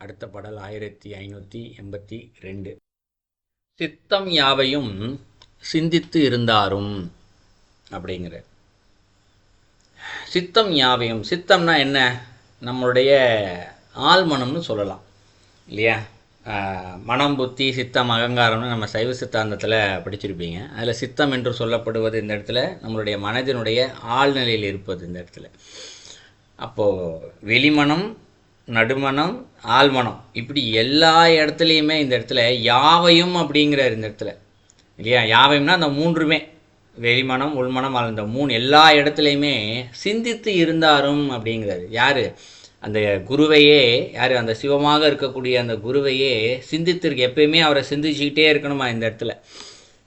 அடுத்த பாடல் 1582. சித்தம் யாவையும் சிந்தித்து இருந்தாரும் அப்படிங்கிற. சித்தம் யாவையும், சித்தம்னா என்ன? நம்மளுடைய ஆழ்மனம்னு சொல்லலாம் இல்லையா? மனம், புத்தி, சித்தம், அகங்காரம்னு நம்ம சைவ சித்தாந்தத்தில் படிச்சிருப்பீங்க. அதில் சித்தம் என்று சொல்லப்படுவது இந்த இடத்துல நம்மளுடைய மனதினுடைய ஆழ்நிலையில் இருப்பது இந்த இடத்துல. அப்போது வெளிமனம், நடுமனம், ஆழ்மனம், இப்படி எல்லா இடத்துலையுமே இந்த இடத்துல யாவையும் அப்படிங்கிறார் இந்த இடத்துல இல்லையா? யாவையும்னா அந்த மூன்றுமே, வெளிமனம், உள்மனம், அந்த மூணு எல்லா இடத்துலையுமே சிந்தித்து இருந்தாரும் அப்படிங்கிறாரு. யார்? அந்த குருவையே, யார்? அந்த சிவமாக இருக்கக்கூடிய அந்த குருவையே சிந்தித்திருக்கு. எப்பயுமே அவரை சிந்திச்சுக்கிட்டே இருக்கணுமா இந்த இடத்துல.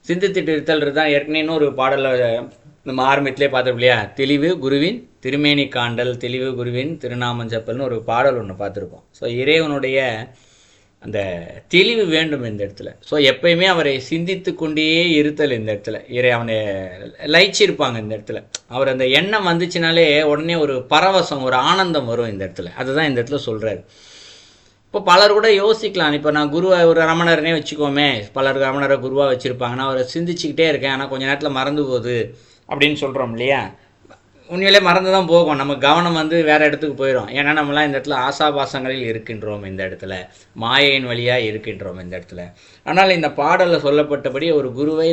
சிந்தித்துட்டு இருத்தல்றது தான் ஏற்கனவே இன்னொரு பாடலில் நம்ம ஆரம்பத்திலே பார்த்தோம் இல்லையா? தெளிவு குருவின் திருமேனி காண்டல், தெளிவு குருவின் திருநாமஞ்சப்பல்னு ஒரு பாடல் ஒன்று பார்த்துருக்கோம். ஸோ இறைவனுடைய அந்த தெளிவு வேண்டும் இந்த இடத்துல. ஸோ எப்பயுமே அவரை சிந்தித்து கொண்டே இருத்தல் இந்த இடத்துல. அவனை லயிச்சிருப்பாங்க இந்த இடத்துல. அவர் அந்த எண்ணம் வந்துச்சுனாலே உடனே ஒரு பரவசம், ஒரு ஆனந்தம் வரும் இந்த இடத்துல. அதுதான் இந்த இடத்துல சொல்கிறார். இப்போ பலர் கூட யோசிக்கலாம், இப்போ நான் குருவை ஒரு ரமணர்னே வச்சுக்கோமே, பலர் ரமணரை குருவாக வச்சுருப்பாங்கன்னா அவரை சிந்திச்சுக்கிட்டே இருக்கேன், ஆனால் கொஞ்சம் நேரத்தில் மறந்து போகுது அப்படின்னு சொல்கிறோம் இல்லையா? உண்மையிலே மறந்து தான் போகும். நம்ம கவனம் வேறு இடத்துக்கு போயிடும். ஏன்னா நம்மளாம் இந்த இடத்துல ஆசாபாசங்களில் இருக்கின்றோம், இந்த இடத்துல மாயையின் வழியாக இருக்கின்றோம் இந்த இடத்துல. ஆனால் இந்த பாடலில் சொல்லப்பட்டபடி ஒரு குருவை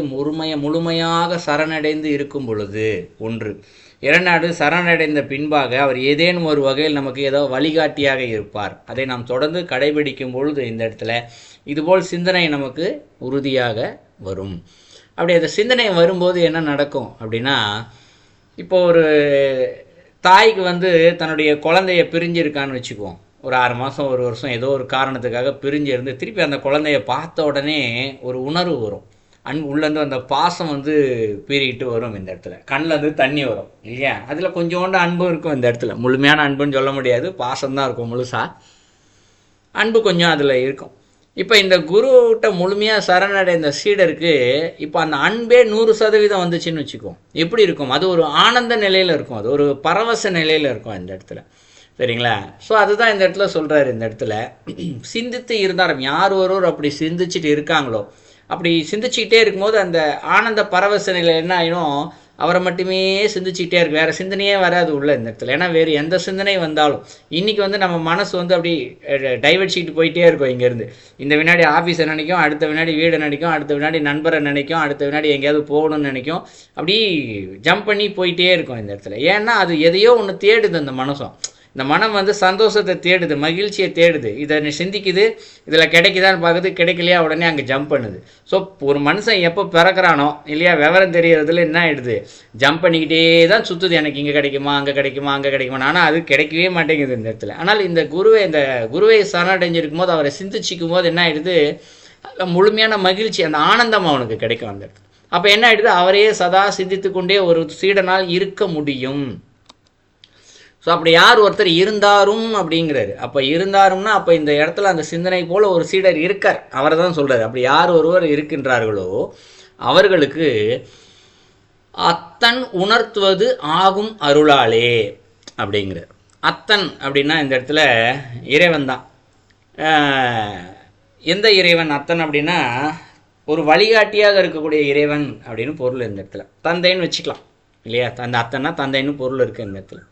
முழுமையாக சரணடைந்து இருக்கும் பொழுது ஒன்று, இரண்டாவது சரணடைந்த பின்பாக அவர் ஏதேனும் ஒரு வகையில் நமக்கு ஏதோ வழிகாட்டியாக இருப்பார். அதை நாம் தொடர்ந்து கடைபிடிக்கும் பொழுது இந்த இடத்துல இதுபோல் சிந்தனை நமக்கு உறுதியாக வரும். அப்படி அந்த சிந்தனை வரும்போது என்ன நடக்கும் அப்படின்னா, இப்போ ஒரு தாய்க்கு தன்னுடைய குழந்தைய பிரிஞ்சிருக்கான்னு வச்சுக்குவோம். ஒரு 6 மாதம், 1 வருஷம் ஏதோ ஒரு காரணத்துக்காக பிரிஞ்சிருந்து திருப்பி அந்த குழந்தைய பார்த்த உடனே ஒரு உணர்வு வரும். உள்ளேருந்து அந்த பாசம் பீறிக்கிட்டு வரும் இந்த இடத்துல. கண்ணில் தண்ணி வரும் இல்லையா? அதில் கொஞ்சோண்டு அன்பும் இருக்கும் இந்த இடத்துல. முழுமையான அன்புன்னு சொல்ல முடியாது, பாசம்தான் இருக்கும் முழுசாக. அன்பு கொஞ்சம் அதில் இருக்கும். இப்போ இந்த குருகிட்ட முழுமையாக சரணடைந்த சீடருக்கு இப்போ அந்த அன்பே 100% வந்துச்சுன்னு வச்சுக்குவோம். எப்படி இருக்கும்? அது ஒரு ஆனந்த நிலையில் இருக்கும், அது ஒரு பரவச நிலையில் இருக்கும் இந்த இடத்துல. சரிங்களா? ஸோ அதுதான் இந்த இடத்துல சொல்கிறாரு. இந்த இடத்துல சிந்தித்து இருந்தார். யார் ஒருவர் அப்படி சிந்திச்சுட்டு இருக்காங்களோ, அப்படி சிந்திச்சுக்கிட்டே இருக்கும்போது அந்த ஆனந்த பரவச நிலை என்ன ஆகிடும்? அவரை மட்டுமே சிந்திச்சுக்கிட்டே இருக்கு, வேறு சிந்தனையே வராது உள்ள இந்த இடத்துல. ஏன்னா வேறு எந்த சிந்தனை வந்தாலும் இன்றைக்கி நம்ம மனசு அப்படி டைவர்ட்சிக்கிட்டு போயிட்டே இருக்கும். இங்கேருந்து இந்த வினாடி ஆஃபீஸை நினைக்கும், அடுத்த வினாடி வீடை நினைக்கும், அடுத்த வினாடி நண்பரை நினைக்கும், அடுத்த வினாடி எங்கேயாவது போகணும்னு நினைக்கும். அப்படி ஜம்ப் பண்ணி போயிட்டே இருக்கும் இந்த இடத்துல. ஏன்னா அது எதையோ ஒன்று தேடுது அந்த மனசும். இந்த மனம் சந்தோஷத்தை தேடுது, மகிழ்ச்சியை தேடுது. இதை சிந்திக்குது, இதில் கிடைக்குதான்னு பார்க்குது, கிடைக்கலையா உடனே அங்கே ஜம்ப் பண்ணுது. ஸோ ஒரு மனுஷன் எப்போ பிறக்கிறானோ இல்லையா, விவரம் தெரியறதுல என்ன ஆகிடுது? ஜம்ப் பண்ணிக்கிட்டே தான் சுற்றுது. எனக்கு இங்கே கிடைக்குமா, அங்கே கிடைக்குமா, அங்கே கிடைக்குமா. ஆனால் அது கிடைக்கவே மாட்டேங்குது இந்த இடத்துல. ஆனால் இந்த குருவை சரணடைஞ்சிருக்கும் போது, அவரை சிந்திச்சிக்கும் போது என்ன ஆகிடுது? முழுமையான மகிழ்ச்சி, அந்த ஆனந்தம் அவனுக்கு கிடைக்கும் அந்த இடத்துல. அப்போ என்ன ஆகிடுது? அவரையே சதா சிந்தித்து கொண்டே ஒரு சீடனால் இருக்க முடியும். ஸோ அப்படி யார் ஒருத்தர் இருந்தாரும் அப்படிங்கிறாரு. அப்போ இருந்தாரும்னா அப்போ இந்த இடத்துல அந்த சிந்தனை போல் ஒரு சீடர் இருக்கார், அவரை தான் சொல்கிறார். அப்படி யார் ஒருவர் இருக்கின்றார்களோ அவர்களுக்கு அத்தன் உணர்த்துவது ஆகும் அருளாலே அப்படிங்கிறார். அத்தன் அப்படின்னா இந்த இடத்துல இறைவன் தான். எந்த இறைவன் அத்தன் அப்படின்னா ஒரு வழிகாட்டியாக இருக்கக்கூடிய இறைவன் அப்படின்னு பொருள் இந்த இடத்துல. தந்தைன்னு வச்சுக்கலாம் இல்லையா? அத்தன்னா தந்தைன்னு பொருள் இருக்குது இந்த இடத்துல.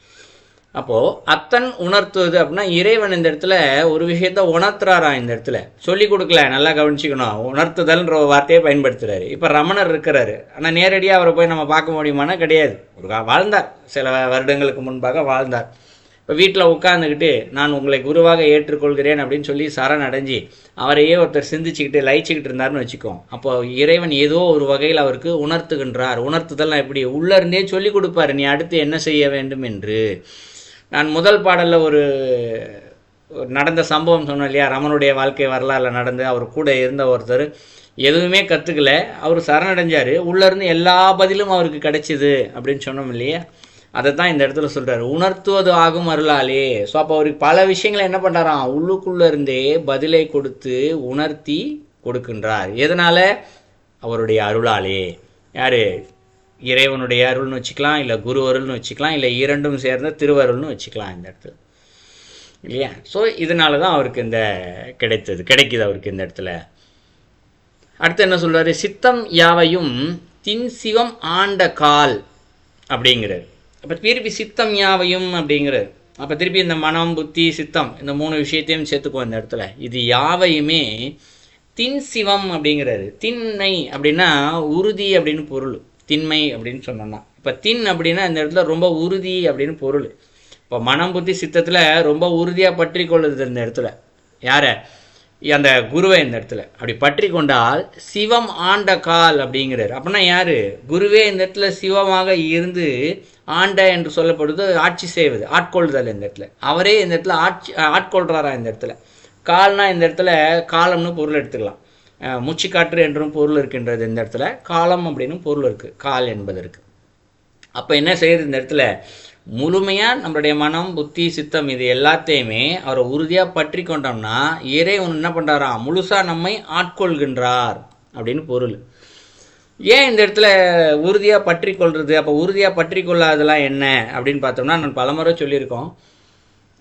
அப்போது அத்தன் உணர்த்துவது அப்படின்னா இறைவன் இந்த இடத்துல ஒரு விஷயத்த உணர்த்துறாரா இந்த இடத்துல. சொல்லி கொடுக்கல, நல்லா கவனிச்சிக்கணும். உணர்த்துதல்ன்ற வார்த்தையை பயன்படுத்துகிறாரு. இப்போ ரமணர் இருக்கிறாரு, ஆனால் நேரடியாக அவரை போய் நம்ம பார்க்க முடியுமானா கிடையாது. ஒரு வாழ்ந்தார், சில வருடங்களுக்கு முன்பாக வாழ்ந்தார். இப்போ வீட்டில் உட்காந்துக்கிட்டு நான் உங்களை குருவாக ஏற்றுக்கொள்கிறேன் அப்படின்னு சொல்லி சரணடைஞ்சி அவரையே ஒருத்தர் சிந்திச்சுக்கிட்டு லயிச்சுக்கிட்டு இருந்தார்னு வச்சுக்கோம். அப்போ இறைவன் ஏதோ ஒரு வகையில் அவருக்கு உணர்த்துகின்றார். உணர்த்துதல்லாம் எப்படி? உள்ளேருந்தே சொல்லி கொடுப்பார், நீ அடுத்து என்ன செய்ய வேண்டும் என்று. நான் முதல் பாடலில் ஒரு நடந்த சம்பவம் சொன்னேன் இல்லையா? ரமனுடைய வாழ்க்கை வரலாறுல நடந்து அவர் கூட இருந்த ஒருத்தர் எதுவுமே கற்றுக்கல, அவர் சரணடைஞ்சார். உள்ளேருந்து எல்லா பதிலும் அவருக்கு கிடைச்சிது அப்படின்னு சொன்னோம் இல்லையா? அதை தான் இந்த இடத்துல சொல்கிறார், உணர்த்துவது ஆகும் அருளாலே. ஸோ அப்போ அவருக்கு பல விஷயங்களை என்ன பண்ணுறாராம்? உள்ளுக்குள்ளே இருந்தே பதிலை கொடுத்து உணர்த்தி கொடுக்கின்றார். எதனால்? அவருடைய அருளாலே. யார்? இறைவனுடைய அருள்னு வச்சுக்கலாம், இல்லை குரு அருள்னு வச்சுக்கலாம், இல்லை இரண்டும் சேர்ந்த திருவருள்னு வச்சுக்கலாம் இந்த இடத்துல. இல்லையா? ஸோ இதனால தான் அவருக்கு இந்த கிடைக்குது அவருக்கு இந்த இடத்துல. அடுத்து என்ன சொல்றாரு? சித்தம் யாவையும் தின் சிவம் ஆண்ட கால் அப்படிங்கிறார். அப்போ திருப்பி சித்தம் யாவையும் அப்படிங்கிறார். அப்போ திருப்பி இந்த மனம், புத்தி, சித்தம் இந்த 3 விஷயத்தையும் சேர்த்துக்குவோம் இந்த இடத்துல. இது யாவையுமே தின் சிவம் அப்படிங்கிறாரு. திண்மை அப்படின்னா உறுதி அப்படின்னு பொருள். திண்மை அப்படின்னு சொன்னோம்னா, இப்போ தின் அப்படின்னா இந்த இடத்துல ரொம்ப உறுதி அப்படின்னு பொருள். இப்போ மனம், புத்தி, சித்தத்தில் ரொம்ப உறுதியாக பற்றி கொள்ளுது இந்த இடத்துல. யாரை? அந்த குருவை இந்த இடத்துல அப்படி பற்றி கொண்டால் சிவம் ஆண்ட கால் அப்படிங்கிறார். அப்படின்னா யாரு? குருவே இந்த இடத்துல சிவமாக இருந்து ஆண்ட என்று சொல்லப்படுது, ஆட்சி செய்வது, ஆட்கொள்ளுதல். இந்த இடத்துல அவரே இந்த இடத்துல ஆட்கொள்றாரா இந்த இடத்துல. கால்னா இந்த இடத்துல காலம்னு பொருள் எடுத்துக்கலாம். மூச்சுக்காற்று என்றும் பொருள் இருக்கின்றது இந்த இடத்துல. காலம் அப்படின்னு பொருள் இருக்குது கால் என்பதற்கு. அப்போ என்ன செய்யுது இந்த இடத்துல? முழுமையாக நம்மளுடைய மனம், புத்தி, சித்தம் இது எல்லாத்தையுமே அவரை உறுதியாக பற்றி கொண்டோம்னா இறைவன் என்ன பண்ணுறாராம்? முழுசாக நம்மை ஆட்கொள்கின்றார் அப்படின்னு பொருள். ஏன் இந்த இடத்துல உறுதியாக பற்றி கொள்வது? அப்போ உறுதியாக பற்றி கொள்ளாதெல்லாம் என்ன அப்படின்னு பார்த்தோம்னா, நான் பலமுறை சொல்லியிருக்கோம்,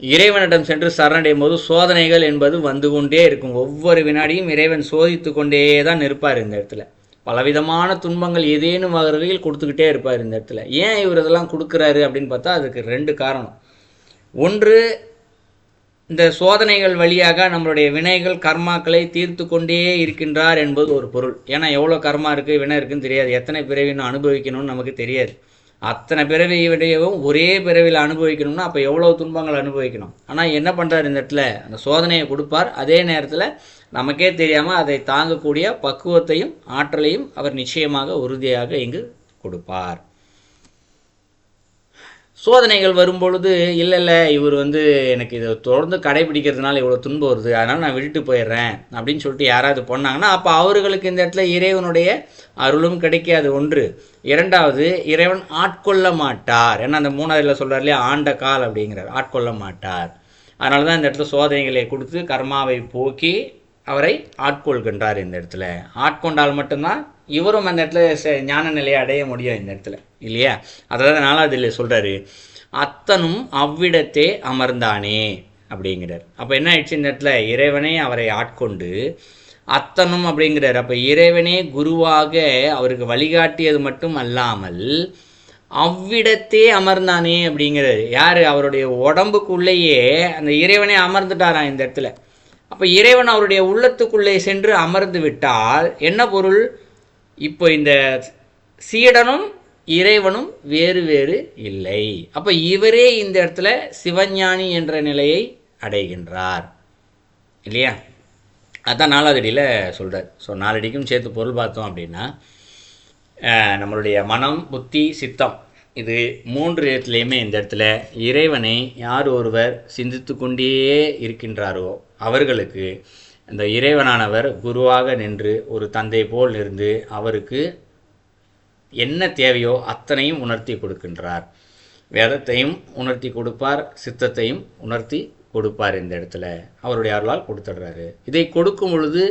இறைவனிடம் சென்று சரணடையும் போது சோதனைகள் என்பது வந்து கொண்டே இருக்கும். ஒவ்வொரு வினாடியும் இறைவன் சோதித்து கொண்டே தான் இருப்பார் இந்த இடத்துல. பலவிதமான துன்பங்கள் ஏதேனும் வகையில் கொடுத்துக்கிட்டே இருப்பார் இந்த இடத்துல. ஏன் இவர் இதெல்லாம் கொடுக்குறாரு அப்படின்னு பார்த்தா அதுக்கு 2 காரணம். ஒன்று, இந்த சோதனைகள் வழியாக நம்மளுடைய வினைகள், கர்மாக்களை தீர்த்து கொண்டே இருக்கின்றார் என்பது ஒரு பொருள். ஏன்னா எவ்வளோ கர்மா இருக்குது, வினை இருக்குன்னு தெரியாது. எத்தனை பிறவின்னு அனுபவிக்கணும்னு நமக்கு தெரியாது. அத்தனை பிறவியும் ஒரே பிறவியில் அனுபவிக்கணும்னா அப்போ எவ்வளோ துன்பங்கள் அனுபவிக்கணும். ஆனால் என்ன பண்ணுறாரு இந்த இடத்துல? அந்த சோதனையை கொடுப்பார். அதே நேரத்தில் நமக்கே தெரியாமல் அதை தாங்கக்கூடிய பக்குவத்தையும் ஆற்றலையும் அவர் நிச்சயமாக உறுதியாக இங்கு கொடுப்பார். சோதனைகள் வரும்பொழுது இல்லை இவர் எனக்கு இதை தொடர்ந்து கடைபிடிக்கிறதுனால இவ்வளோ துன்பம் வருது, அதனால் நான் விட்டுட்டு போயிடுறேன் அப்படின்னு சொல்லிட்டு யாராவது போனாங்கன்னா அப்போ அவர்களுக்கு இந்த இடத்துல இறைவனுடைய அருளும் கிடைக்காது. ஒன்று. இரண்டாவது, இறைவன் ஆட்கொள்ள மாட்டார். ஏன்னா அந்த 3ஆவதுல சொல்கிறார் இல்லையா, ஆண்ட கால் அப்படிங்கிறார். ஆட்கொள்ள மாட்டார். அதனால தான் இந்த இடத்துல சோதனைகளை கொடுத்து கர்மாவை போக்கி அவரை ஆட்கொள்கின்றார். இந்த இடத்துல ஆட்கொண்டால் மட்டும்தான் இவரும் அந்த இடத்துல ஞான நிலையை அடைய முடியும் இந்த இடத்துல, இல்லையா? அதாவது 4ஆவதுல சொல்கிறாரு, அத்தனும் அவ்விடத்தே அமர்ந்தானே அப்படிங்கிறார். அப்போ என்ன ஆயிடுச்சு இந்த இடத்துல? இறைவனே அவரை ஆட்கொண்டு அத்தனும் அப்படிங்கிறார். அப்போ இறைவனே குருவாக அவருக்கு வழிகாட்டியது மட்டும் அல்லாமல் அவ்விடத்தே அமர்ந்தானே அப்படிங்கிறார். யார்? அவருடைய உடம்புக்குள்ளேயே அந்த இறைவனே அமர்ந்துட்டாராம் இந்த இடத்துல. அப்போ இறைவன் அவருடைய உள்ளத்துக்குள்ளே சென்று அமர்ந்து விட்டால் என்ன பொருள்? இப்போ இந்த சீடனும் இறைவனும் வேறு வேறு இல்லை. அப்போ இவரே இந்த இடத்துல சிவஞானி என்ற நிலையை அடைகின்றார், இல்லையா? அதான் 4ஆவதில் சொல்கிறார். ஸோ 4அடிக்கும் சேர்த்து பொருள் பார்த்தோம் அப்படின்னா, நம்மளுடைய மனம், புத்தி, சித்தம் இது 3 இடத்துலையுமே இந்த இடத்துல இறைவனை யார் ஒருவர் சிந்தித்து கொண்டே இருக்கின்றாரோ அவர்களுக்கு இந்த இறைவனானவர் குருவாக நின்று ஒரு தந்தை போல் இருந்து அவருக்கு என்ன தேவையோ அத்தனையும் உணர்த்தி கொடுக்கின்றார். வேதத்தையும் உணர்த்தி கொடுப்பார், சித்தத்தையும் உணர்த்தி கொடுப்பார். இந்த இடத்துல அவருடைய அருளால் கொடுத்துடுறாரு. இதை கொடுக்கும் பொழுது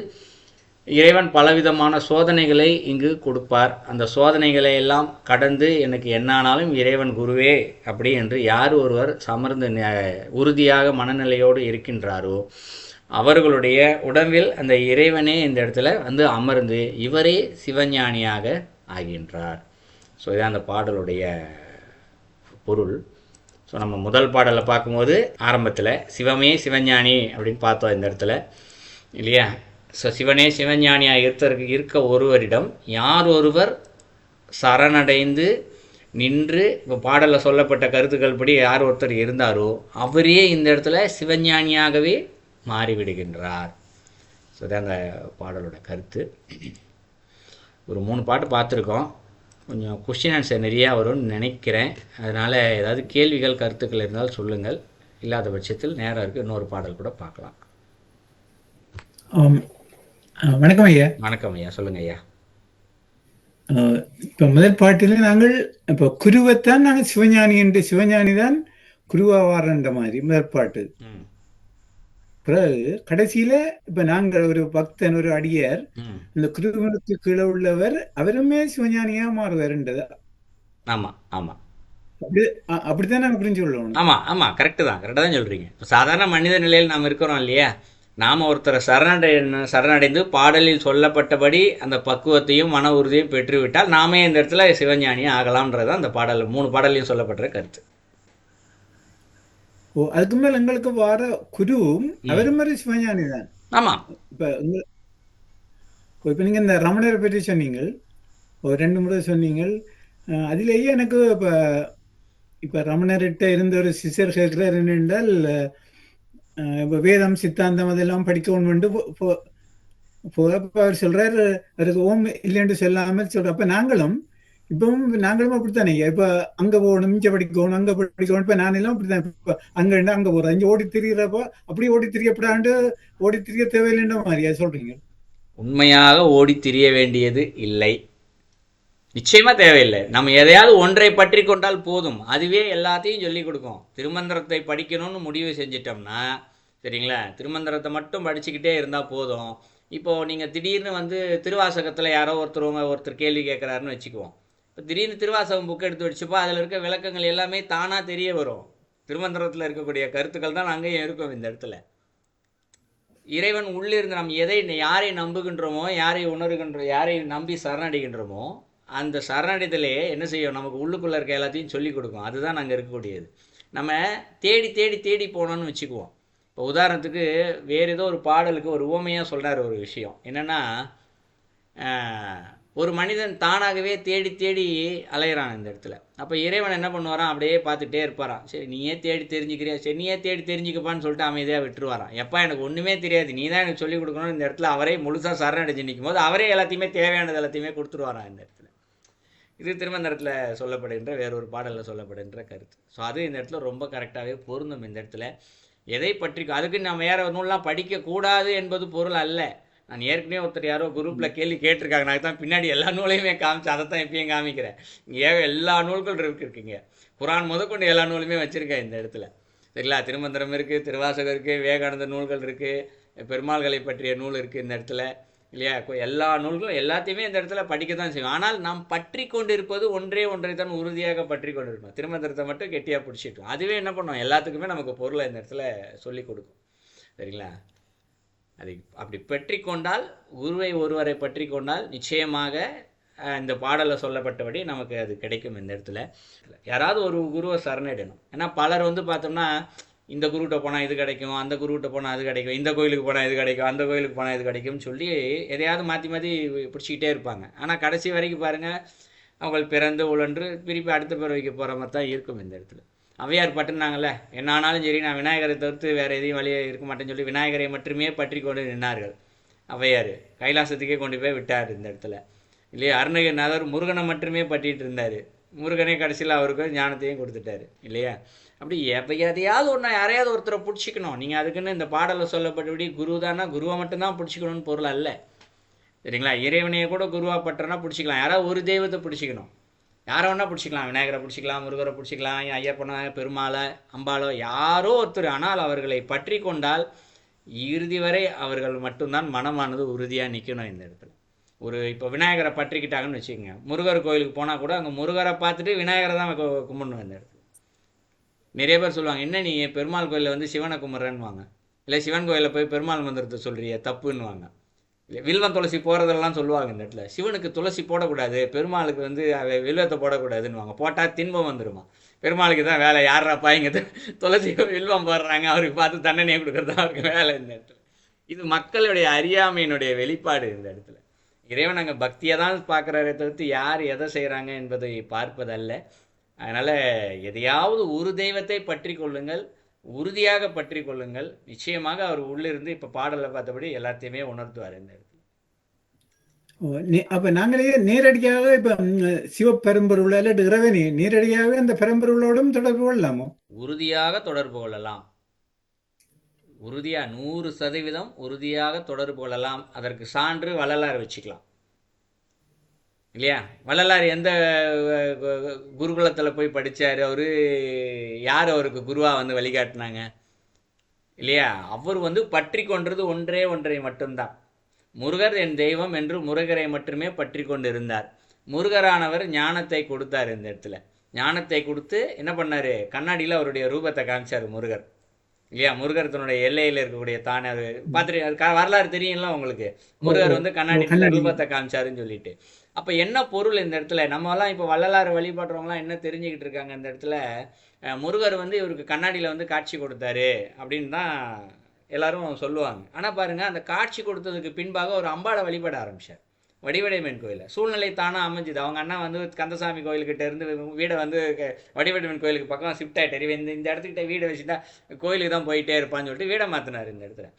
இறைவன் பலவிதமான சோதனைகளை இங்கு கொடுப்பார். அந்த சோதனைகளை எல்லாம் கடந்து எனக்கு என்னானாலும் இறைவன் குருவே அப்படி என்று யார் ஒருவர் சமர்ந்து உறுதியாக மனநிலையோடு இருக்கின்றாரோ அவர்களுடைய உடம்பில் அந்த இறைவனே இந்த இடத்துல அமர்ந்து இவரே சிவஞானியாக ஆகின்றார். ஸோ இதான் அந்த பாடலுடைய பொருள். ஸோ நம்ம முதல் பாடலை பார்க்கும்போது ஆரம்பத்தில் சிவமே சிவஞானி அப்படின்னு பார்த்தோம் இந்த இடத்துல, இல்லையா? ஸோ சிவனே சிவஞானியாக இருக்க ஒருவரிடம் யார் ஒருவர் சரணடைந்து நின்று இப்போ பாடலில் சொல்லப்பட்ட கருத்துக்கள் படி யார் ஒருத்தர் இருந்தாரோ அவரே இந்த இடத்துல சிவஞானியாகவே மாறிவிடுகின்றார். ஸோ இதான் அந்த பாடலோட கருத்து. ஒரு 3 பாட்டு பார்த்துருக்கோம். கொஞ்சம் கொஸ்டின் ஆன்சர் நிறையா வரும்னு நினைக்கிறேன். அதனால் ஏதாவது கேள்விகள் கருத்துக்கள் இருந்தால் சொல்லுங்கள். இல்லாத பட்சத்தில் நேரம் இருக்குது, இன்னொரு பாடல் கூட பார்க்கலாம். வணக்கம் ஐயா. வணக்கம் ஐயா, சொல்லுங்கள் ஐயா. இப்போ முதல் பாட்டில் நாங்கள் இப்போ குருவைத்தான் நாங்கள் சிவஞானி என்று சிவஞானி தான் குருவாவார்ன்ற மாதிரி முதல் பாட்டு. பிறகு கடைசியில இப்ப நாங்கள் ஒரு பக்தன், ஒரு அடியார், இந்த குருவனுக்கு கீழே உள்ளவர் அவருமே சிவஞானியா மாறுவாருன்றதா? ஆமா ஆமா. அப்படி அப்படித்தான் நாங்க புரிஞ்சு கொள்ளணும். ஆமாம் ஆமாம் கரெக்டாக தான் சொல்கிறீங்க. இப்போ சாதாரண மனித நிலையில் நாம் இருக்கிறோம் இல்லையா, நாம் ஒருத்தரை சரணடைந்து பாடலில் சொல்லப்பட்டபடி அந்த பக்குவத்தையும் மன உறுதியும் பெற்றுவிட்டால் நாமே இந்த இடத்துல சிவஞானியும் ஆகலாம்ன்றது தான் அந்த பாடல் 3 பாடலையும் சொல்லப்பட்ட கருத்து. ஓ, அதுக்கு மேல எங்களுக்கு வர குருவும் ம். அவரும் மாதிரி சிவஞானி தான். ஆமாம். இப்ப இப்ப நீங்க இந்த ரமணரை பற்றி சொன்னீங்க, ஒரு 2 முறை சொன்னீங்க. அதிலேயே எனக்கு இப்ப இப்ப ரமணர்கிட்ட இருந்த ஒரு சிஷ்யர் கேட்கிறார் என்னென்றால், இப்ப வேதம் சித்தாந்தம் அதெல்லாம் படிக்கணும் அவர் சொல்றாரு, அதுக்கு ஓம் இல்லைன்னு சொல்லாமல் சொல்ற. அப்ப நாங்களும் அப்படித்தானே. இப்ப அங்க போகணும், இங்க படிக்கணும், அங்க படிக்கணும். இப்ப நான் எல்லாம் அப்படித்தான். இப்ப அங்க போறேன், இங்க ஓடி திரியிறப்போ அப்படி ஓடி திரியப்படாண்டு ஓடி திரிய தேவையில்லைன்ற மாதிரியா சொல்றீங்க? உண்மையாக ஓடி திரிய வேண்டியது இல்லை, நிச்சயமா தேவையில்லை. நம்ம எதையாவது ஒன்றை பற்றி கொண்டால் போதும், அதுவே எல்லாத்தையும் சொல்லி கொடுக்கும். திருமந்திரத்தை படிக்கணும்னு முடிவு செஞ்சிட்டோம்னா சரிங்களா, திருமந்திரத்தை மட்டும் படிச்சுக்கிட்டே இருந்தால் போதும். இப்போது நீங்கள் திடீர்னு வந்து திருவாசகத்தில் யாரோ ஒருத்தர் கேள்வி கேட்குறாருன்னு வச்சுக்குவோம். இப்போ திடீர்னு திருவாசகம் புக் எடுத்து வச்சுப்போ அதில் இருக்க விளக்கங்கள் எல்லாமே தானாக தெரிய வரும். திருமந்திரத்தில் இருக்கக்கூடிய கருத்துக்கள் தான் அங்கேயும் இருக்கும். இந்த இடத்துல இறைவன் உள்ளிருந்து நம்ம யாரை நம்புகின்றோமோ, யாரை நம்பி சரணடைகின்றோமோ, அந்த சரணடைதலே என்ன செய்யும், நமக்கு உள்ளுக்குள்ளே இருக்க எல்லாத்தையும் சொல்லிக் கொடுக்கும். அதுதான் நாங்கள் இருக்கக்கூடியது. நம்ம தேடி தேடி தேடி போனோன்னு வச்சுக்குவோம். இப்போ உதாரணத்துக்கு வேறு ஏதோ ஒரு பாடலுக்கு ஒரு உவமையாக சொல்கிறார் ஒரு விஷயம் என்னென்னா, ஒரு மனிதன் தானாகவே தேடி தேடி அலையிறான் இந்த இடத்துல. அப்போ இறைவன் என்ன பண்ணுவாரான், அப்படியே பார்த்துட்டே இருப்பாரான். சரி நீயே தேடி தெரிஞ்சுக்கிறியா, சரி நீயே தேடி தெரிஞ்சுக்கப்பான்னு சொல்லிட்டு அமைதியாக விட்டுருவாரான். எப்பா எனக்கு ஒன்றுமே தெரியாது, நீ தான் எனக்கு சொல்லிக் கொடுக்கணும். இந்த இடத்துல அவரே முழுசாக சரணடைஞ்சு நிற்கும் போது அவரே எல்லாத்தையுமே தேவையானது எல்லாத்தையுமே கொடுத்துருவாரான் இந்த இடத்துல. இது திருமந்திரத்தில் சொல்லப்படுகின்ற வேறொரு பாடலில் சொல்லப்படுகின்ற கருத்து. ஸோ அது இந்த இடத்துல ரொம்ப கரெக்டாகவே பொருந்தும். இந்த இடத்துல எதை பற்றி அதுக்கு நம்ம வேறு நூல்லாம் படிக்கக்கூடாது என்பது பொருள் அல்ல. நான் ஏற்கனவே ஒருத்தர் யாரோ குரூப்பில் கேள்வி கேட்டிருக்காங்க, நான் தான் பின்னாடி எல்லா நூலையுமே காமிச்சேன், அதை தான் எப்பயும் காமிக்கிறேன். இங்கே எல்லா நூல்கள் இருக்குங்க, குரான் முதற்கொண்டு எல்லா நூலுமே வச்சுருக்கேன் இந்த இடத்துல. சரிங்களா, திருமந்திரம் இருக்குது, திருவாசகம் இருக்குது, விவேகானந்த நூல்கள் இருக்குது, பெருமாள்களை பற்றிய நூல் இருக்குது இந்த இடத்துல இல்லையா. எல்லா நூல்களும் எல்லாத்தையுமே இந்த இடத்துல படிக்க தான் செய்வோம். ஆனால் நாம் பற்றி கொண்டு இருப்பது ஒன்றை தான் உறுதியாக பற்றி கொண்டு இருக்கணும். திருமந்திரத்தை மட்டும் கெட்டியாக பிடிச்சிட்டோம், அதுவே என்ன பண்ணோம், எல்லாத்துக்குமே நமக்கு பொருளை இந்த இடத்துல சொல்லிக் கொடுக்கும். சரிங்களா, அதை அப்படி பற்றி கொண்டால், குருவை ஒருவரை பற்றி கொண்டால் நிச்சயமாக இந்த பாடலில் சொல்லப்பட்டபடி நமக்கு அது கிடைக்கும். இந்த இடத்துல யாராவது ஒரு குருவை சரணடையணும். ஏன்னா பலர் வந்து பார்த்தோம்னா, இந்த குருகிட்ட போனால் இது கிடைக்கும், அந்த குருகிட்ட போனால் அது கிடைக்கும், இந்த கோயிலுக்கு போனால் இது கிடைக்கும், அந்த கோயிலுக்கு போனால் இது கிடைக்கும்னு சொல்லி எதையாவது மாற்றி மாற்றி பிடிச்சிக்கிட்டே இருப்பாங்க. ஆனால் கடைசி வரைக்கும் பாருங்கள், அவங்க பிறந்து உழன்று திருப்பி அடுத்த பிறவைக்கு போகிற மாதிரி தான் இருக்கும். இந்த இடத்துல ஔவையார் பட்டுனாங்கல்ல, என்ன ஆனாலும் சரி நான் விநாயகரை தவிர்த்து வேறு எதையும் வழியே இருக்க மாட்டேன்னு சொல்லி விநாயகரை மட்டுமே பற்றி கொண்டு நின்றார்கள். ஔவையார் கைலாசத்துக்கே கொண்டு போய் விட்டார் இந்த இடத்துல இல்லையா. அருணகிரிநாதர் முருகனை மட்டுமே பற்றிட்டு இருந்தார், முருகனே கடைசியில் அவருக்கு ஞானத்தையும் கொடுத்துட்டாரு இல்லையா. அப்படி எதையாவது ஒன்று யாரையாவது ஒருத்தரை பிடிச்சிக்கணும். நீங்கள் அதுக்குன்னு இந்த பாடலில் சொல்லப்பட்டபடி குரு தானா குருவை மட்டும்தான் பிடிச்சிக்கணும்னு பொருள் அல்ல. சரிங்களா, இறைவனையை கூட குருவாக பற்றனா பிடிச்சிக்கலாம், யாராவது ஒரு தெய்வத்தை பிடிச்சிக்கணும். யாரை வேணா பிடிச்சிக்கலாம், விநாயகரை பிடிச்சிக்கலாம், முருகரை பிடிச்சிக்கலாம், ஐயப்பனை, பெருமாளை, அம்பாளோ, யாரோ ஒருத்தர். ஆனால் அவர்களை பற்றி கொண்டால் இறுதி வரை அவர்கள் மட்டும்தான் மனமானது உறுதியாக நிற்கணும் இந்த இடத்துல. இப்போ விநாயகரை பற்றிக்கிட்டாங்கன்னு வச்சுக்கோங்க, முருகர் கோயிலுக்கு போனால் கூட அங்கே முருகரை பார்த்துட்டு விநாயகரை தான் கும்பிடணும் இந்த இடத்துல. நிறைய பேர் சொல்லுவாங்க, என்ன நீ பெருமாள் கோயிலில் வந்து சிவனை கும்பிட்றேன்னுவாங்க, இல்லை சிவன் கோயிலில் போய் பெருமாள் மந்திரத்தை சொல்கிறிய தப்புன்னுவாங்க. இல்லை வில்வம் துளசி போகிறதெல்லாம் சொல்லுவாங்க இந்த இடத்துல. சிவனுக்கு துளசி போடக்கூடாது, பெருமாளுக்கு வந்து வில்வத்தை போடக்கூடாதுன்னுவாங்க. போட்டால் தின்பம் வந்துடுமா, பெருமாளுக்கு தான் வேலை. யாராப்பா இங்கே துளசி வில்வம் போடுறாங்க, அவருக்கு பார்த்து தண்டனையை கொடுக்குறது தான் அவருக்கு வேலை இந்த இடத்துல. இது மக்களுடைய அறியாமையினுடைய வெளிப்பாடு இந்த இடத்துல. இறைவன் அங்கே பக்தியை தான் பார்க்குறாரே தவிர்த்து யார் எதை செய்கிறாங்க என்பதை பார்ப்பதல்ல. அதனால் எதையாவது ஒரு தெய்வத்தை பற்றி கொள்ளுங்கள், உறுதியாக பற்றி கொள்ளுங்கள். நிச்சயமாக அவர் உள்ளிருந்து இப்போ பாடலை பார்த்தபடி எல்லாத்தையுமே உணர்த்துவார் இந்த இடத்துல. அப்போ நாங்களே நேரடியாக இப்போ சிவபெரும்பொருள் அல்லது இறைவனே நேரடியாக அந்த பெரும்பொருளோடும் தொடர்பு கொள்ளலாமோ? உறுதியாக தொடர்பு கொள்ளலாம், உறுதியாக 100% உறுதியாக தொடர்பு கொள்ளலாம். அதற்கு சான்று வள்ளலார் வச்சுக்கலாம் இல்லையா. வள்ளலார் எந்த குருகுலத்தில் போய் படித்தார், அவர் யார் அவருக்கு குருவாக வந்து வழிகாட்டினாங்க இல்லையா. அவர் வந்து பற்றி கொன்றது ஒன்றை மட்டும்தான். முருகர் என் தெய்வம் என்று முருகரை மட்டுமே பற்றி கொண்டு இருந்தார். முருகரானவர் ஞானத்தை கொடுத்தார் இந்த இடத்துல. ஞானத்தை கொடுத்து என்ன பண்ணார், கண்ணாடியில் அவருடைய ரூபத்தை காமிச்சார் முருகர். இல்லையா? முருகர் தன்னுடைய எல்லையில் இருக்கக்கூடிய தானே அது பார்த்துட்டு அது வரலாறு தெரியும்ல உங்களுக்கு. முருகர் வந்து கண்ணாடியில் ரூபத்தை காமிச்சாருன்னு சொல்லிட்டு. அப்போ என்ன பொருள் இந்த இடத்துல? நம்மலாம் இப்போ வள்ளலார் வழிபடுறவங்களாம் என்ன தெரிஞ்சுக்கிட்டு இருக்காங்க இந்த இடத்துல? முருகர் வந்து இவருக்கு கண்ணாடியில் வந்து காட்சி கொடுத்தாரு அப்படின்னு தான் எல்லாரும் சொல்லுவாங்க. ஆனால் பாருங்கள், அந்த காட்சி கொடுத்ததுக்கு பின்பாக ஒரு அம்பாளை வழிபட ஆரம்பிச்சார். வடிவடைமன் கோயிலில் சூழ்நிலை தானாக அமைஞ்சுது. அவங்க அண்ணா வந்து கந்தசாமி கோயில்கிட்ட இருந்து வீடை வந்து வடிவடைமன் கோயிலுக்கு பக்கம் ஷிஃப்ட் ஆகிட்டார். இந்த இடத்துக்கிட்ட வீடை வச்சுட்டா கோயிலுக்கு தான் போயிட்டே இருப்பான்னு சொல்லிட்டு வீடை மாற்றினார் இந்த இடத்துல.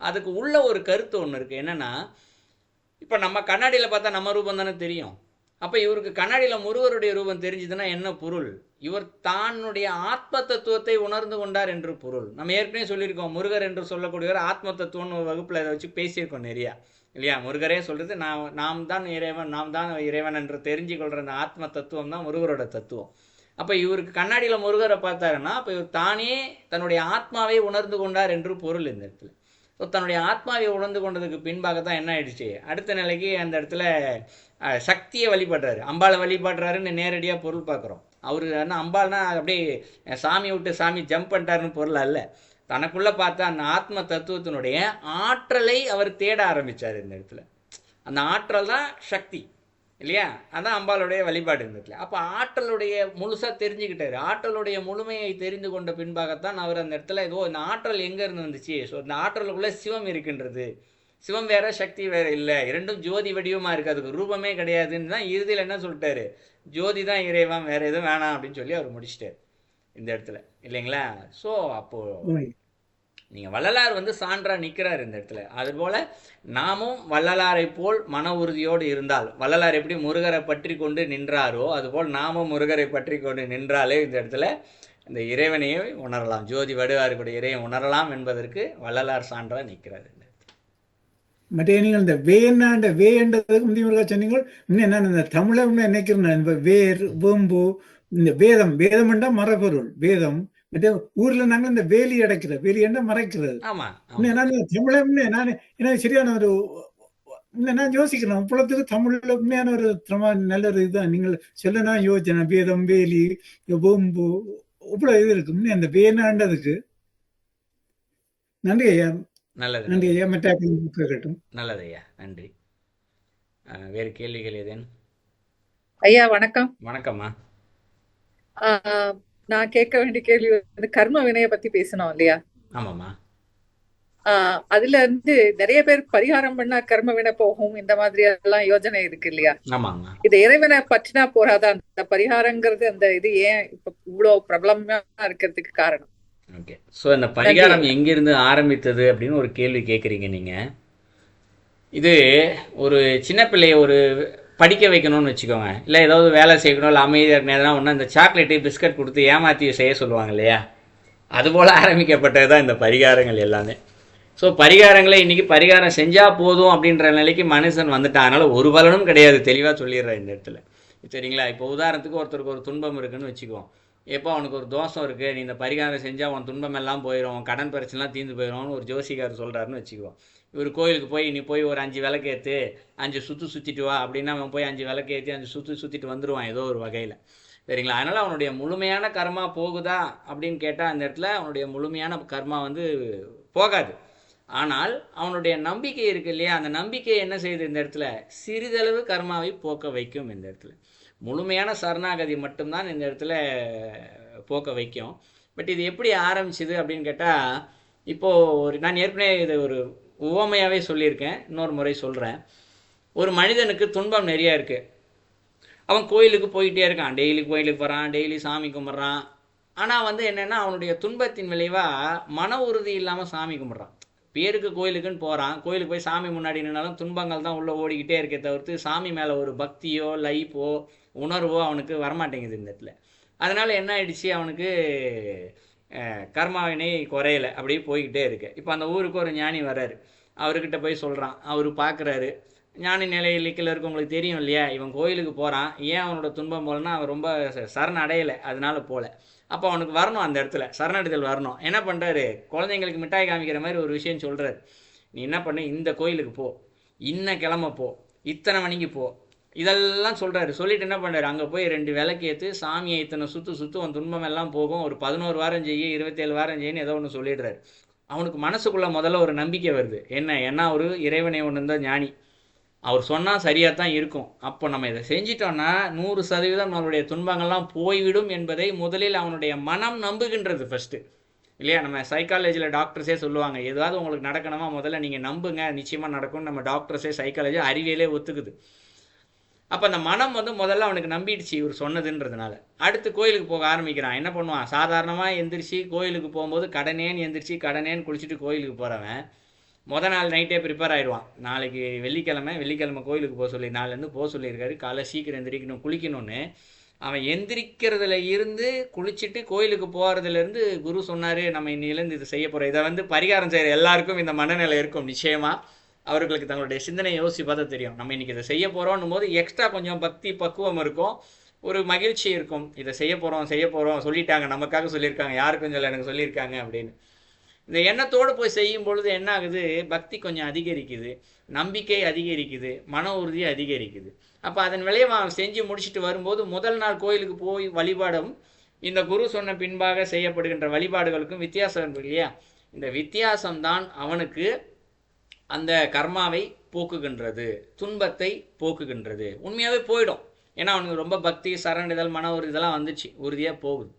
அதுக்கு உள்ள ஒரு கருத்து ஒன்று இருக்குது. என்னென்னா, இப்போ நம்ம கண்ணாடியில் பார்த்தா நம்ம ரூபம் தானே தெரியும். அப்போ இவருக்கு கண்ணாடியில் முருகருடைய ரூபம் தெரிஞ்சுதுன்னா என்ன பொருள்? இவர் தன்னுடைய ஆத்ம தத்துவத்தை உணர்ந்து கொண்டார் என்று பொருள். நம்ம ஏற்கனவே சொல்லியிருக்கோம், முருகர் என்று சொல்லக்கூடியவர் ஆத்ம தத்துவம்னு ஒரு வகுப்பில் இதை வச்சு பேசியிருக்கோம் நிறையா, இல்லையா? முருகரே சொல்கிறது நாம் தான் இறைவன், நாம் தான் இறைவன் என்று தெரிஞ்சு கொள்கிற அந்த ஆத்ம தத்துவம் தான் முருகரோட தத்துவம். அப்போ இவருக்கு கண்ணாடியில் முருகரை பார்த்தாருன்னா அப்போ இவர் தானே தன்னுடைய ஆத்மாவை உணர்ந்து கொண்டார் என்று பொருள் இந்த இடத்துல. ஸோ தன்னுடைய ஆத்மாவை உணர்ந்து கொண்டதுக்கு பின்பாக தான் என்ன ஆயிடுச்சு, அடுத்த நிலைக்கு அந்த இடத்துல சக்தியை வழிபடுறாரு, அம்பாளை வழிபடுறாருன்னு நேரடியாக பொருள் பார்க்குறோம். அவர் என்ன அம்பாள்னா அப்படியே சாமி விட்டு சாமி ஜம்ப் பண்ணிட்டாருன்னு பொருள் அல்ல. தனக்குள்ளே பார்த்தா அந்த ஆத்ம தத்துவத்தினுடைய ஆற்றலை அவர் தேட ஆரம்பித்தார் இந்த இடத்துல. அந்த ஆற்றல் தான் சக்தி, இல்லையா? அதான் அம்பாளுடைய வழிபாடு இந்த இடத்துல. அப்போ ஆற்றலுடைய முழுசாக தெரிஞ்சுக்கிட்டாரு. ஆற்றலுடைய முழுமையை தெரிந்து கொண்ட பின்பாகத்தான் அவர் அந்த இடத்துல ஏதோ இந்த ஆற்றல் எங்கேருந்து வந்துச்சு, ஸோ இந்த ஆற்றலுக்குள்ளே சிவம் இருக்கின்றது, சிவம் வேற சக்தி வேற இல்லை, இரண்டும் ஜோதி வடிவமாக இருக்குது, அதுக்கு ரூபமே கிடையாதுன்னு தான் இறுதியில் என்ன சொல்லிட்டாரு, ஜோதி தான் இறைவன், வேறு எதுவும் வேணாம் அப்படின்னு சொல்லி அவர் முடிச்சிட்டார் இந்த இடத்துல, இல்லைங்களா? ஸோ அப்போது நீங்கள் வள்ளலார் வந்து சான்றாக நிற்கிறார் இந்த இடத்துல. அதுபோல் நாமும் வள்ளலாரை போல் மன உறுதியோடு இருந்தால், வள்ளலார் எப்படி முருகரை பற்றி கொண்டு நின்றாரோ அதுபோல் நாமும் முருகரை பற்றி கொண்டு நின்றாலே இந்த இடத்துல இந்த இறைவனையே உணரலாம், ஜோதி வடுவாருடைய இறைவன் உணரலாம் என்பதற்கு வள்ளலார் சான்றாக நிற்கிறார். மற்ற நீங்கள் இந்த வேண்டாண்ட வேண்டதுக்கு முந்தைய சொன்னீங்க. இன்னும் என்ன இந்த தமிழை நினைக்கிறேன், இந்த வேர் வேம்பு, இந்த வேதம், வேதம்ண்டா மரபொருள் வேதம். மற்ற ஊர்ல நாங்கள் இந்த வேலி அடைக்கிற வேலி என்ன மறைக்கிறது. தமிழை நான் என்ன சரியான ஒரு நான் யோசிக்கிறேன், இப்பொழுதுக்கு தமிழ்ல உண்மையான ஒரு நல்ல ஒரு இதுதான். நீங்கள் சொல்ல நான் யோசிச்சேன், வேதம் வேலி வேம்பு இவ்வளவு இது இருக்கு அந்த வேணாண்டதுக்கு. நன்றி ஐயா. நல்லது, நன்றி ஐயா. கேட்கட்டும். நல்லது ஐயா, நன்றி. வேறு கேள்விகள் ஏதேனும்? ஐயா வணக்கம். வணக்கம்மா. நான் கேட்க வேண்டிய கேள்வி வந்து கர்ம வினையை பத்தி பேசணும் இல்லையா? ஆமாம்மா. அதுல இருந்து நிறைய பேர் பரிகாரம் பண்ணா கர்ம வினை போகும், இந்த மாதிரி எல்லாம் யோஜனை இருக்கு இல்லையா? ஆமாங்க. இது இறைவனை பற்றினா போறாதா அந்த பரிகாரங்கிறது? அந்த இது ஏன் இப்ப இவ்வளவு பிரபலமா இருக்கிறதுக்கு காரணம்? ஓகே, ஸோ இந்த பரிகாரம் எங்கிருந்து ஆரம்பித்தது அப்படின்னு ஒரு கேள்வி கேட்குறீங்க நீங்கள். இது ஒரு சின்ன பிள்ளைய ஒரு படிக்க வைக்கணும்னு வச்சுக்கோங்க, இல்லை ஏதாவது வேலை செய்யணும், இல்லை அமைதியாக எதனா ஒன்று இந்த சாக்லேட்டு பிஸ்கட் கொடுத்து ஏமாற்றி செய்ய சொல்லுவாங்க இல்லையா, அதுபோல் ஆரம்பிக்கப்பட்டது தான் இந்த பரிகாரங்கள் எல்லாமே. ஸோ பரிகாரங்களை இன்றைக்கி பரிகாரம் செஞ்சால் போதும் அப்படின்ற நிலைக்கு மனுஷன் வந்துட்டான். அதனால் ஒரு பலனும் கிடையாது, தெளிவாக சொல்லிடுறேன் இந்த இடத்துல, சரிங்களா? இப்போ உதாரணத்துக்கு ஒருத்தருக்கு ஒரு துன்பம் இருக்குதுன்னு வச்சுக்குவோம். எப்போ அவனுக்கு ஒரு தோஷம் இருக்குது, நீ இந்த பரிகாரம் செஞ்சால் உன் துன்பம் எல்லாம் போயிடும், கடன் பிரச்சனைலாம் தீர்ந்து போயிடும்னு ஒரு ஜோசிகார் சொல்கிறாருன்னு வச்சுக்குவோம். இவர் கோயிலுக்கு போய் நீ போய் ஒரு 5 விளக்கேற்று 5 சுற்றிட்டு வா அப்படின்னா அவன் போய் 5 விளக்கேற்றி 5 சுற்றிட்டு வந்துடுவான் ஏதோ ஒரு வகையில், சரிங்களா? அதனால் அவனுடைய முழுமையான கர்மா போகுதா அப்படின்னு கேட்டால் அந்த இடத்துல அவனுடைய முழுமையான கர்மா வந்து போகாது. ஆனால் அவனுடைய நம்பிக்கை இருக்குது இல்லையா, அந்த நம்பிக்கை என்ன செய்யுது இந்த இடத்துல, சிறிதளவு கர்மாவை போக்க வைக்கும். இந்த இடத்துல முழுமையான சரணாகதி மட்டும்தான் இந்த இடத்துல போக்க வைக்கும். பட் இது எப்படி ஆரம்பிச்சுது அப்படின்னு கேட்டால், இப்போது நான் ஏற்கனவே இதை ஒரு உவமையாகவே சொல்லியிருக்கேன், இன்னொரு முறை சொல்கிறேன். ஒரு மனிதனுக்கு துன்பம் நிறையா இருக்குது, அவன் கோயிலுக்கு போயிட்டே இருக்கான், டெய்லி கோயிலுக்கு போகிறான், டெய்லி சாமி கும்பிட்றான். ஆனால் வந்து என்னென்னா அவனுடைய துன்பத்தின் விளைவாக மன உறுதி இல்லாமல் சாமி கும்பிட்றான். பேருக்கு கோயிலுக்குன்னு போகிறான், கோயிலுக்கு போய் சாமி முன்னாடி நின்னாலும் துன்பங்கள் தான் உள்ளே ஓடிக்கிட்டே இருக்கே தவிர்த்து சாமி மேலே ஒரு பக்தியோ லைஃபோ உணர்வோ அவனுக்கு வரமாட்டேங்குது இந்த இடத்துல. அதனால் என்ன ஆயிடுச்சு, அவனுக்கு கர்மாவினை குறையலை, அப்படியே போய்கிட்டே இருக்கு. இப்போ அந்த ஊருக்கு ஒரு ஞானி வர்றாரு, அவர்கிட்ட போய் சொல்கிறான். அவர் பார்க்குறாரு, ஞானி நிலையில் இருக்கவங்களுக்கு தெரியும் இல்லையா, இவன் கோயிலுக்கு போகிறான், ஏன் அவனோட துன்பம் போலன்னா அவன் ரொம்ப சரண அடையலை, அதனால போல. அப்போ அவனுக்கு வரணும், அந்த இடத்துல சரணடைதல் வரணும். என்ன பண்ணுறாரு, குழந்தைங்களுக்கு மிட்டாய் காமிக்கிற மாதிரி ஒரு விஷயம் சொல்கிறார். நீ என்ன பண்ணு, இந்த கோயிலுக்கு போ, இன்ன கிழமை போ, இத்தனை மணிக்கு போ, இதெல்லாம் சொல்கிறாரு. சொல்லிட்டு என்ன பண்ணுறாரு, அங்கே போய் 2 விளக்கு ஏற்று சாமியை இத்தனை சுற்று உன் துன்பம் எல்லாம் போகும், ஒரு 11 வாரம் செய்ய 27 வாரம் செய்யன்னு ஏதோ ஒன்று சொல்லிடுறாரு. அவனுக்கு மனசுக்குள்ளே முதல்ல ஒரு நம்பிக்கை வருது. ஏன்னா ஒரு இறைவனை ஒன்று இருந்தால் ஞானி, அவர் சொன்னால் சரியாக தான் இருக்கும். அப்போ நம்ம இதை செஞ்சிட்டோன்னா 100% நம்மளுடைய துன்பங்கள்லாம் போய்விடும் என்பதை முதலில் அவனுடைய மனம் நம்புகின்றது ஃபஸ்ட்டு, இல்லையா? நம்ம சைக்காலஜியில் டாக்டர்ஸே சொல்லுவாங்க, ஏதாவது உங்களுக்கு நடக்கணுமா முதல்ல நீங்கள் நம்புங்க, நிச்சயமாக நடக்கும்னு நம்ம டாக்டர்ஸே சைக்காலஜி அறிவியலே ஒத்துக்குது. அப்போ அந்த மனம் முதல்ல அவனுக்கு நம்பிடுச்சு இவர் சொன்னதுன்றதுனால. அடுத்து கோயிலுக்கு போக ஆரம்பிக்கிறான். என்ன பண்ணுவான், சாதாரணமாக எந்திரிச்சு கோயிலுக்கு போகும்போது கடனேன்னு எந்திரிச்சு கடனேன்னு குளிச்சுட்டு கோயிலுக்கு போகிறவன் நாள் நைட்டே ப்ரிப்பேர் ஆகிடுவான். நாளைக்கு வெள்ளிக்கிழமை கோயிலுக்கு போக சொல்லி நாளிலேருந்து போக சொல்லியிருக்காரு, காலை சீக்கிரம் எந்திரிக்கணும் குளிக்கணும்னு. அவன் எந்திரிக்கிறதுல இருந்து குளிச்சுட்டு கோயிலுக்கு போகிறதுலேருந்து குரு சொன்னார் நம்ம இன்னிலேருந்து இது செய்ய போகிறோம். இதை பரிகாரம் செய்கிற எல்லாருக்கும் இந்த மனநிலை இருக்கும் நிச்சயமாக. அவர்களுக்கு தங்களுடைய சிந்தனை யோசித்து பார்த்தா தெரியும். நம்ம இன்றைக்கி இதை செய்ய போகிறோன்னும் போது எக்ஸ்ட்ரா கொஞ்சம் பக்தி பக்குவம் இருக்கும், ஒரு மகிழ்ச்சி இருக்கும். இதை செய்ய போகிறோம் சொல்லிட்டாங்க, நமக்காக சொல்லியிருக்காங்க, யாருக்கும் சொல்ல எனக்கு சொல்லியிருக்காங்க அப்படின்னு. இந்த எண்ணத்தோடு போய் செய்யும் பொழுது என்ன ஆகுது, பக்தி கொஞ்சம் அதிகரிக்குது, நம்பிக்கை அதிகரிக்குது, மன உறுதி அதிகரிக்குது. அப்போ அதன் விளைவை அவன் செஞ்சு முடிச்சுட்டு வரும்போது முதல் நாள் கோயிலுக்கு போய் வழிபாடும் இந்த குரு சொன்ன பின்பாக செய்யப்படுகின்ற வழிபாடுகளுக்கும் வித்தியாசம் இருக்கு இல்லையா? இந்த வித்தியாசம்தான் அவனுக்கு அந்த கர்மாவை போக்குகின்றது, துன்பத்தை போக்குகின்றது. உண்மையாகவே போயிடும், ஏன்னா அவனுக்கு ரொம்ப பக்தி சரணிதல் மன ஒரு இதெல்லாம் வந்துச்சு, உறுதியாக போகுது.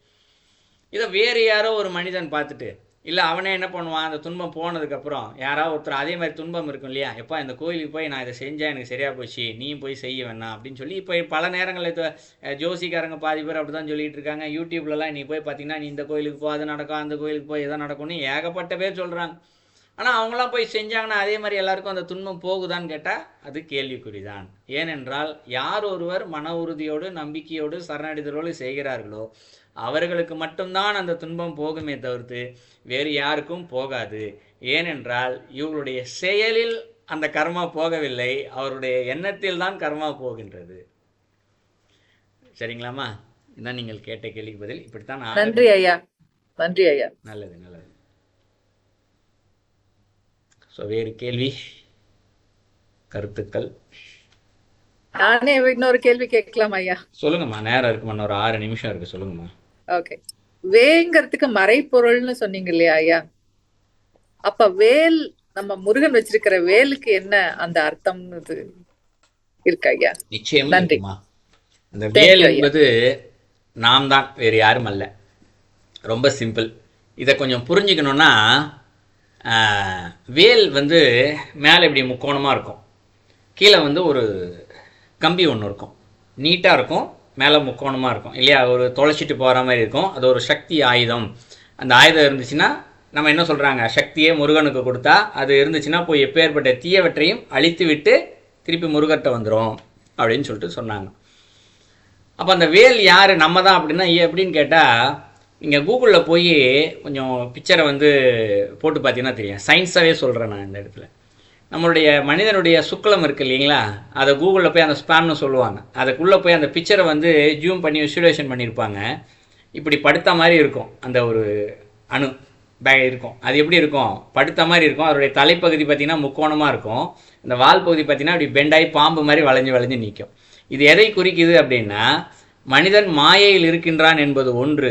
இதை வேறு யாரோ ஒரு மனிதன் பார்த்துட்டு, இல்லை அவனே என்ன பண்ணுவான், அந்த துன்பம் போனதுக்கப்புறம் யாராவது ஒருத்தர் அதே மாதிரி துன்பம் இருக்கும் இல்லையா, எப்போ இந்த கோயிலுக்கு போய் நான் இதை செஞ்சேன் எனக்கு சரியாக போச்சு, நீயும் போய் செய்ய வேணாம் அப்படின்னு சொல்லி இப்போ பல நேரங்களில் ஜோசிக்காரங்க பாதி பேர் அப்படி தான் சொல்லிகிட்டு இருக்காங்க. யூடியூப்லலாம் நீ போய் பார்த்தீங்கன்னா நீ இந்த கோயிலுக்கு போ அது நடக்கும், அந்த கோயிலுக்கு போய் எதை நடக்கும்னு ஏகப்பட்ட பேர் சொல்கிறாங்க. ஆனால் அவங்களாம் போய் செஞ்சாங்கன்னா அதே மாதிரி எல்லாருக்கும் அந்த துன்பம் போகுதான்னு கேட்டால் அது கேள்விக்குறிதான். ஏனென்றால் யார் ஒருவர் மன உறுதியோடு நம்பிக்கையோடு சரணடைதலோடு செய்கிறார்களோ அவர்களுக்கு மட்டும்தான் அந்த துன்பம் போகுமே தவிர்த்து வேறு யாருக்கும் போகாது. ஏனென்றால் இவருடைய செயலில் அந்த கர்மா போகவில்லை, அவருடைய எண்ணத்தில் தான் கர்மா போகின்றது. சரிங்களாமா? இதான் நீங்கள் கேட்ட கேள்விக்கு பதில். இப்படித்தான். நன்றி ஐயா. நன்றி ஐயா. நல்லது. ஸோ வேறு கேள்வி கருத்துக்கள்? நானே இன்னொரு கேள்வி கேட்கலாம் ஐயா? சொல்லுங்கம்மா, நேரம் இருக்குமா, இன்னொரு 6 நிமிஷம் இருக்கு, சொல்லுங்கம்மா. ஓகே. வேங்கிறதுக்கு மறைப்பொருள்னு சொன்னீங்க இல்லையா ஐயா? அப்ப வேல், நம்ம முருகன் வச்சிருக்கிற வேலுக்கு என்ன அந்த அர்த்தம்னு இருக்கு ஐயா? நிச்சயமா இருக்குமா. அந்த வேல் என்பது நாம் தான், வேறு யாரும் அல்ல. ரொம்ப சிம்பிள். இதை கொஞ்சம் புரிஞ்சுக்கணுன்னா, வேல் மேலே இப்படி முக்கோணமாக இருக்கும், கீழே ஒரு கம்பி ஒன்று இருக்கும், நீட்டாக இருக்கும், மேலே முக்கோணமாக இருக்கும் இல்லையா? ஒரு தொலைச்சிட்டு போகிற மாதிரி இருக்கும். அது ஒரு சக்தி ஆயுதம். அந்த ஆயுதம் இருந்துச்சுன்னா நம்ம என்ன சொல்கிறாங்க, சக்தியே முருகனுக்கு கொடுத்தா அது இருந்துச்சுன்னா போய் எப்பேற்பட்ட தீயவற்றையும் அழித்து விட்டு திருப்பி முருகர்கிட்ட வந்துடும் அப்படின்னு சொல்லிட்டு சொன்னாங்க. அப்போ அந்த வேல் யார், நம்ம தான் அப்படின்னா எப்படின்னு கேட்டால், நீங்கள் கூகுளில் போய் கொஞ்சம் பிக்சரை போட்டு பார்த்தீங்கன்னா தெரியும். சயின்ஸாகவே சொல்கிறேன் நான் இந்த இடத்துல. நம்மளுடைய மனிதனுடைய சுக்லம் இருக்குது இல்லைங்களா, அதை கூகுளில் போய் அந்த ஸ்பேன்னு சொல்லுவாங்க, அதுக்குள்ளே போய் அந்த பிக்சரை ஜூம் பண்ணி விசுவலேஷன் பண்ணியிருப்பாங்க. இப்படி படுத்த மாதிரி இருக்கும், அந்த ஒரு அணு பேக் இருக்கும். அது எப்படி இருக்கும், படுத்த மாதிரி இருக்கும். அதோடைய தலைப்பகுதி பார்த்திங்கன்னா முக்கோணமாக இருக்கும், இந்த வால் பகுதி பார்த்திங்கன்னா அப்படி பெண்டாகி பாம்பு மாதிரி வளைஞ்சு நிற்கும். இது எதை குறிக்குது அப்படின்னா, மனிதன் மாயையில் இருக்கின்றான் என்பது ஒன்று,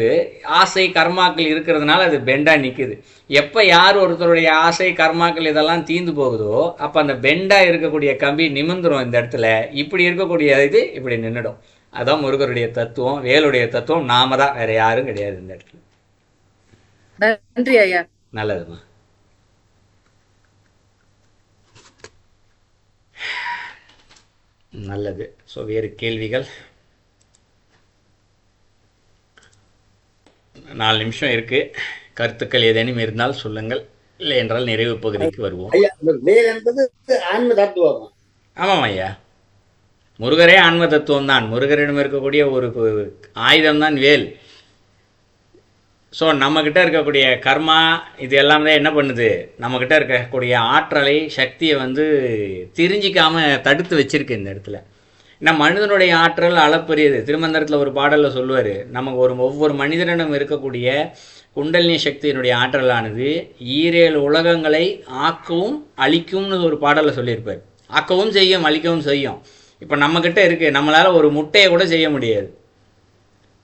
ஆசை கர்மாக்கள் இருக்கிறதுனால அது பெண்டா நிற்குது. எப்போ யார் ஒருத்தருடைய ஆசை கர்மாக்கள் இதெல்லாம் தீர்ந்து போகுதோ அப்போ அந்த பெண்டா இருக்கக்கூடிய கம்பி நிமிந்துரும் இந்த இடத்துல. இப்படி இருக்கக்கூடிய இது இப்படி நின்றுடும். அதான் முருகருடைய தத்துவம், வேலுடைய தத்துவம். நாம தான், வேற யாரும் கிடையாது இந்த இடத்துல. நன்றி ஐயா. நல்லதுமா. நல்லது. ஸோ வேறு கேள்விகள்? 4 நிமிஷம் இருக்கு. கருத்துக்கள் ஏதேனும் இருந்தால் சொல்லுங்கள், இல்லை என்றால் நிறைவு பகுதிக்கு வருவோம். ஆமாம் ஐயா, முருகரே ஆன்ம தத்துவம் தான். முருகரிடம் இருக்கக்கூடிய ஒரு ஆயுதம் தான் வேல். ஸோ நம்மக்கிட்ட இருக்கக்கூடிய கர்மா இது எல்லாம் தான் என்ன பண்ணுது, நம்மக்கிட்ட இருக்கக்கூடிய ஆற்றலை சக்தியை தெரிஞ்சிக்காமல் தடுத்து வச்சிருக்கு இந்த இடத்துல. ஏன்னா மனிதனுடைய ஆற்றல் அளப்பரியது. திருமந்திரத்தில் ஒரு பாடலில் சொல்லுவார், நமக்கு ஒவ்வொரு மனிதனிடம் இருக்கக்கூடிய குண்டலினி சக்தியினுடைய ஆற்றலானது 7 உலகங்களை ஆக்கவும் அழிக்கும்னு ஒரு பாடலில் சொல்லியிருப்பார். ஆக்கவும் செய்யும், அழிக்கவும் செய்யும். இப்போ நம்மக்கிட்ட இருக்குது, நம்மளால் ஒரு முட்டையை கூட செய்ய முடியாது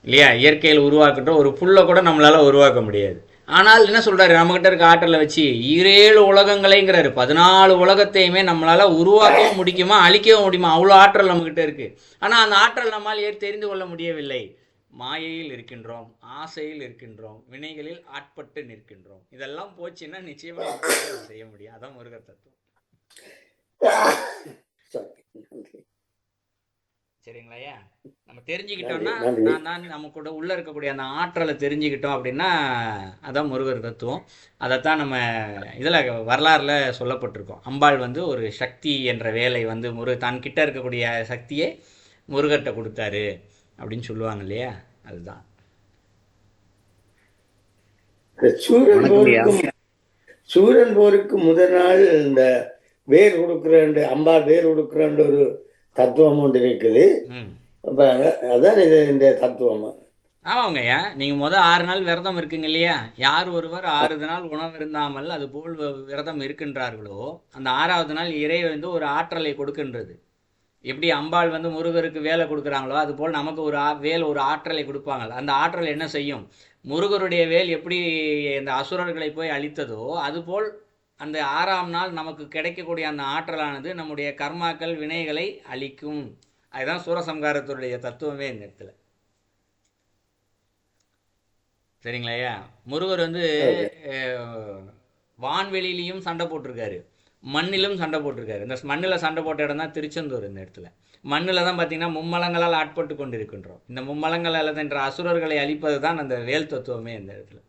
இல்லையா? இயற்கையில் உருவாக்கட்டும் ஒரு புல்லை கூட நம்மளால் உருவாக்க முடியாது. ஆனால் என்ன சொல்கிறாரு, நம்மக்கிட்ட இருக்க ஆற்றலை வச்சு 7 உலகங்களைங்கிறாரு. 14 உலகத்தையுமே நம்மளால் உருவாக்கவும் முடிக்குமா அழிக்கவும் முடியுமா, அவ்வளோ ஆற்றல் நம்மக்கிட்ட இருக்குது. ஆனால் அந்த ஆற்றல் நம்மால் தெரிந்து கொள்ள முடியவில்லை. மாயையில் இருக்கின்றோம், ஆசையில் இருக்கின்றோம், வினைகளில் ஆட்பட்டு நிற்கின்றோம். இதெல்லாம் போச்சுன்னா நிச்சயமாக செய்ய முடியும். அதான் முருகர் தத்துவம். சரிங்களாயா? நம்ம தெரிஞ்சுக்கிட்டோம்னா நான் நம்ம கூட உள்ளே இருக்கக்கூடிய அந்த ஆற்றலை தெரிஞ்சுக்கிட்டோம் அப்படின்னா அதான் முருகர் தத்துவம். அதைத்தான் நம்ம இதில் வரலாறுல சொல்லப்பட்டிருக்கோம். அம்பாள் வந்து ஒரு சக்தி என்ற வேலை வந்து தான் கிட்ட இருக்கக்கூடிய சக்தியை முருகர்கிட்ட கொடுத்தாரு அப்படின்னு சொல்லுவாங்க இல்லையா? அதுதான் சூரன் போருக்கு முதல் நாள் இந்த வேர் கொடுக்குற அம்பாள் வேர் கொடுக்குற ஒரு தத்துவம் ஒன்று இருக்குது. அதான் இது இந்த தத்துவம். ஆமாங்கய்யா, நீங்கள் முதல் 6 நாள் விரதம் இருக்குங்க இல்லையா? யார் ஒருவர் 6 நாள் உணவு இருந்தாமல் அது போல் விரதம் இருக்கின்றார்களோ அந்த 6வது நாள் இறை வந்து ஒரு ஆற்றலை கொடுக்கின்றது. எப்படி அம்பாள் வந்து முருகருக்கு வேலை கொடுக்குறாங்களோ அதுபோல் நமக்கு ஒரு ஆற்றலை கொடுப்பாங்க. அந்த ஆற்றல் என்ன செய்யும்? முருகருடைய வேல் எப்படி அந்த அசுரர்களை போய் அழித்ததோ அதுபோல் அந்த 6ஆம் நாள் நமக்கு கிடைக்கக்கூடிய அந்த ஆற்றலானது நம்முடைய கர்மாக்கள் வினைகளை அழிக்கும். அதுதான் சூரசம்ஹாரத்துடைய தத்துவமே இந்த இடத்துல. சரிங்களாயா? முருகர் வந்து வான்வெளியிலையும் சண்டை போட்டிருக்காரு, மண்ணிலும் சண்டை போட்டிருக்காரு. இந்த மண்ணில் சண்டை போட்ட இடம் தான் திருச்செந்தூர். இந்த இடத்துல மண்ணில் தான் பார்த்தீங்கன்னா மும்மலங்களால் ஆட்பட்டு கொண்டிருக்கின்றோம். இந்த மும்மலங்களால் என்ற அசுரர்களை அழிப்பது தான் அந்த வேல் தத்துவமே இந்த இடத்துல.